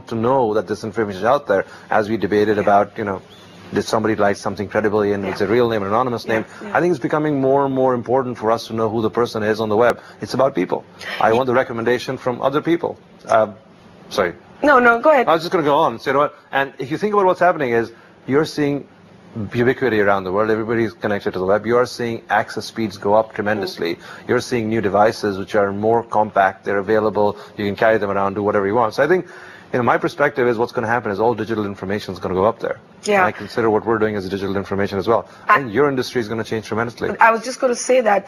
to know that this information is out there, as we debated about, did somebody write something credibly and it's a real name, an anonymous name. I think it's becoming more and more important for us to know who the person is on the web. It's about people. I want the recommendation from other people. Sorry. No, go ahead. I was just going to go on. So, and if you think about what's happening is, you're seeing ubiquity around the world. Everybody's connected to the web. You are seeing access speeds go up tremendously. You're seeing new devices which are more compact. They're available. You can carry them around, do whatever you want. So I think, my perspective is what's going to happen is all digital information is going to go up there. Yeah. And I consider what we're doing as digital information as well. And your industry is going to change tremendously. I was just going to say that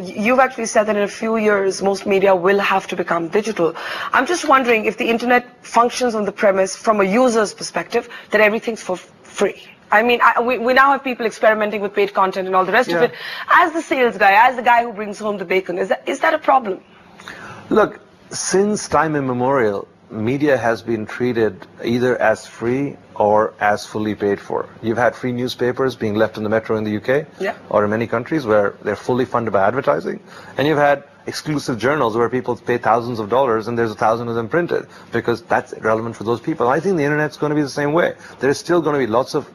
you've actually said that in a few years, most media will have to become digital. I'm just wondering if the internet functions on the premise from a user's perspective that everything's for free. I mean, we now have people experimenting with paid content and all the rest of it. As the sales guy, as the guy who brings home the bacon, is that a problem? Look, since time immemorial, media has been treated either as free or as fully paid for. You've had free newspapers being left in the metro in the UK, or in many countries where they're fully funded by advertising, and you've had exclusive journals where people pay thousands of dollars and there's 1,000 of them printed because that's relevant for those people. I think the internet's going to be the same way. There is still going to be lots of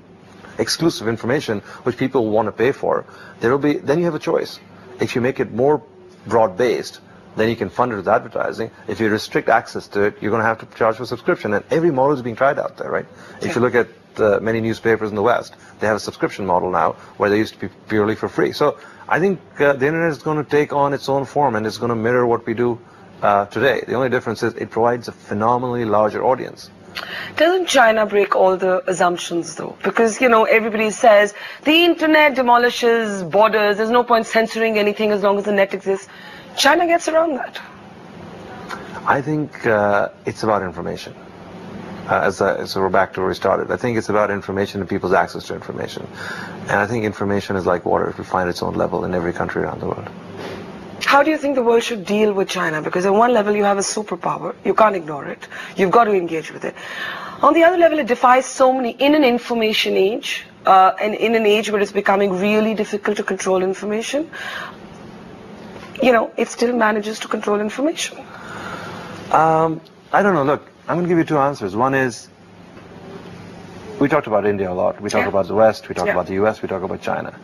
exclusive information which people want to pay for. Then you have a choice. If you make it more broad-based, then you can fund it with advertising. If you restrict access to it, you're going to have to charge for subscription. And every model is being tried out there, right? If you look at many newspapers in the West, they have a subscription model now where they used to be purely for free. So I think the internet is going to take on its own form and it's going to mirror what we do today. The only difference is it provides a phenomenally larger audience. Doesn't China break all the assumptions though? Because, everybody says the internet demolishes borders. There's no point censoring anything as long as the net exists. China gets around that. I think it's about information. So we're back to where we started. I think it's about information and people's access to information. And I think information is like water. It will find its own level in every country around the world. How do you think the world should deal with China? Because on one level you have a superpower. You can't ignore it. You've got to engage with it. On the other level, it defies so many, in an information age, and in an age where it's becoming really difficult to control information, it still manages to control information. I don't know. Look, I'm going to give you two answers. One is, we talked about India a lot. We talk about the West. We talk about the US. We talk about China.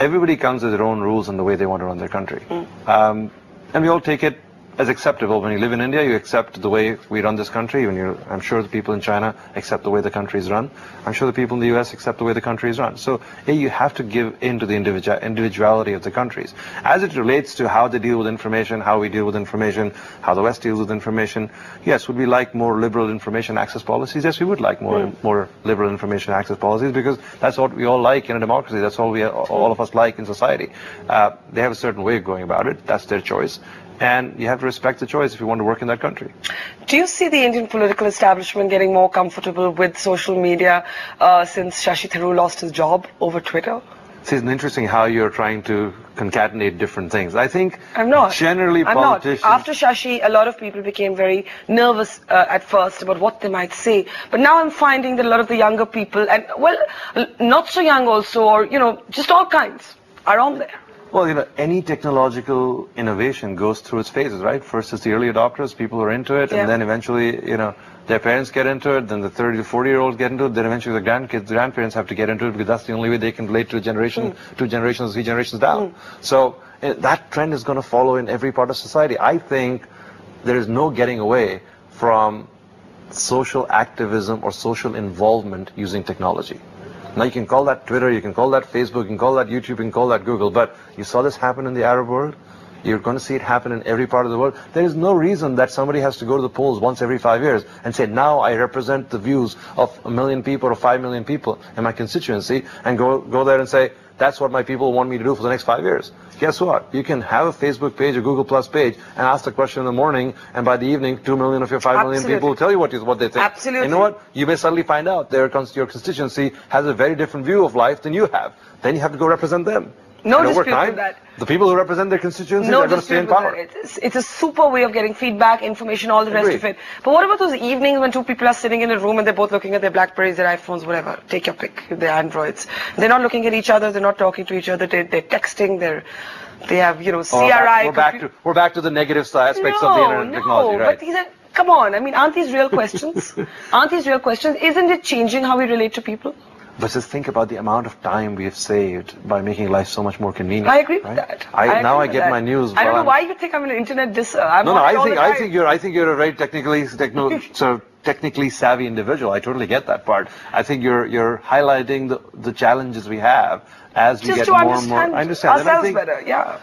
Everybody comes with their own rules and the way they want to run their country. And we all take it as acceptable. When you live in India, you accept the way we run this country. I'm sure the people in China accept the way the country is run. I'm sure the people in the US accept the way the country is run. So you have to give in to the individuality of the countries. As it relates to how they deal with information, how we deal with information, how the West deals with information, yes, would we like more liberal information access policies? Yes, we would like more liberal information access policies, because that's what we all like in a democracy. That's all all of us like in society. They have a certain way of going about it. That's their choice. And you have to respect the choice if you want to work in that country. Do you see the Indian political establishment getting more comfortable with social media since Shashi Tharoor lost his job over Twitter? See, it's interesting how you're trying to concatenate different things. I think I'm not. Generally politicians... After Shashi, a lot of people became very nervous at first about what they might say. But now I'm finding that a lot of the younger people, and well, not so young also, or, just all kinds, are on there. Well, any technological innovation goes through its phases, right? First it's the early adopters, people who are into it, and then eventually, their parents get into it, then the 30 to 40-year-olds get into it, then eventually the grandparents have to get into it, because that's the only way they can relate to a generation, 2 generations, 3 generations down. So that trend is going to follow in every part of society. I think there is no getting away from social activism or social involvement using technology. Now, you can call that Twitter, you can call that Facebook, you can call that YouTube, you can call that Google, but you saw this happen in the Arab world. You're going to see it happen in every part of the world. There is no reason that somebody has to go to the polls once every 5 years and say, now I represent the views of 1 million people or 5 million people in my constituency, and go there and say, that's what my people want me to do for the next 5 years. Guess what? You can have a Facebook page, a Google Plus page, and ask the question in the morning, and by the evening, 2 million of your 5 million people will tell you what they think. Absolutely. You know what? You may suddenly find out your constituency has a very different view of life than you have. Then you have to go represent them. No dispute with that. The people who represent their constituencies are going to stay in power. It's a super way of getting feedback, information, all the rest of it. But what about those evenings when 2 people are sitting in a room and they're both looking at their Blackberries, their iPhones, whatever? Take your pick, their Androids. They're not looking at each other, they're not talking to each other, they're texting, they have, CRI. We're back to the negative aspects of the internet technology, right? But these are Come on, I mean, aren't these real questions? Aren't these real questions? Isn't it changing how we relate to people? But just think about the amount of time we have saved by making life so much more convenient. I agree with that. I get my news. I don't know why you think I'm an internet disser. I think you're a very technically savvy individual. I totally get that part. I think you're highlighting the challenges we have as we get more and more. I understand ourselves better. Yeah.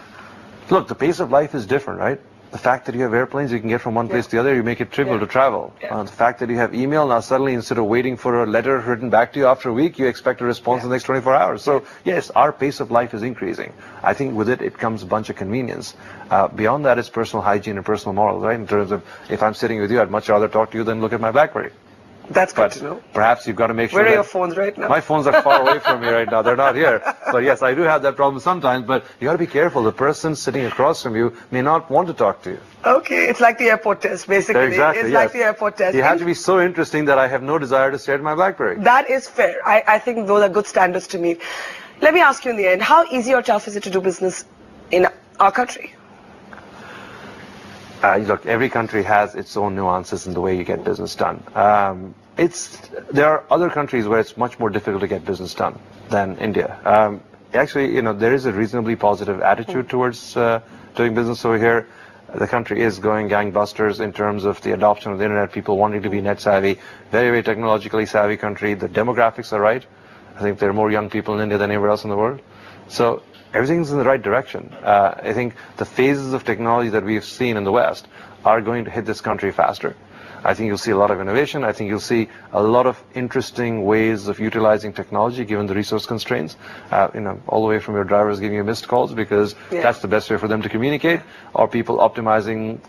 Look, the pace of life is different, right? The fact that you have airplanes, you can get from one place to the other, you make it trivial to travel. The fact that you have email, now suddenly instead of waiting for a letter written back to you after a week, you expect a response in the next 24 hours. So yes, our pace of life is increasing. I think with it comes a bunch of convenience. Beyond that is personal hygiene and personal morals, right? In terms of, if I'm sitting with you, I'd much rather talk to you than look at my BlackBerry. That's good to know. Perhaps you've got to make sure. Where are your phones right now? My phones are far away from me right now. They're not here. But yes, I do have that problem sometimes. But you got to be careful. The person sitting across from you may not want to talk to you. Okay, it's like the airport test, basically. Exactly. It's like the airport test. You have to be so interesting that I have no desire to stare at my BlackBerry. That is fair. I think those are good standards to meet. Let me ask you in the end, how easy or tough is it to do business in our country? Look, every country has its own nuances in the way you get business done. There are other countries where it's much more difficult to get business done than India. Actually, there is a reasonably positive attitude towards doing business over here. The country is going gangbusters in terms of the adoption of the internet, people wanting to be net savvy, very, very technologically savvy country. The demographics are right. I think there are more young people in India than anywhere else in the world. So everything's in the right direction. I think the phases of technology that we've seen in the West are going to hit this country faster. I think you'll see a lot of innovation. I think you'll see a lot of interesting ways of utilizing technology given the resource constraints. All the way from your drivers giving you missed calls because that's the best way for them to communicate, or people optimizing,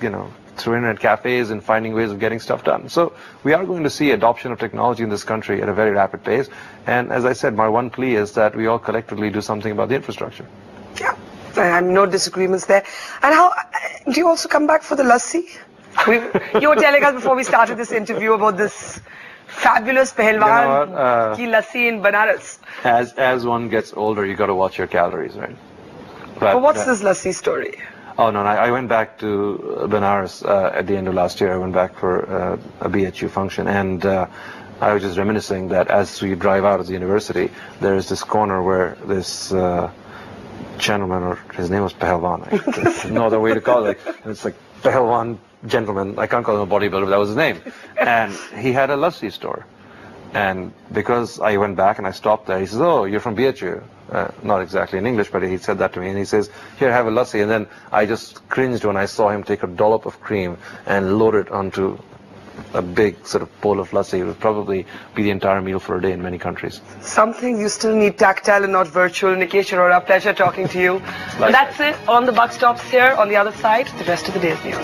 through internet cafes and finding ways of getting stuff done. So we are going to see adoption of technology in this country at a very rapid pace. And as I said, my one plea is that we all collectively do something about the infrastructure. Yeah, I have no disagreements there. And how do you also come back for the lassi? You were telling us before we started this interview about this fabulous Pehelwan ki lassi in Banaras. As one gets older, you got to watch your calories, right? But what's this lassi story? Oh, no, I went back to Banaras at the end of last year. I went back for a BHU function, and I was just reminiscing that as we drive out of the university, there is this corner where this gentleman, or his name was Pehelwan. There's no other way to call it. It's like Pehelwan gentleman. I can't call him a bodybuilder, but that was his name. And he had a lassi store. And because I went back and I stopped there, he says, "Oh, you're from BHU." Not exactly in English, but he said that to me. And he says, "Here, have a lassi." And then I just cringed when I saw him take a dollop of cream and load it onto a big sort of bowl of lassi. It would probably be the entire meal for a day in many countries. Some things you still need tactile and not virtual. Nikesh, Arora, pleasure talking to you. And that's it on the buck stops here. On the other side, the rest of the day's news.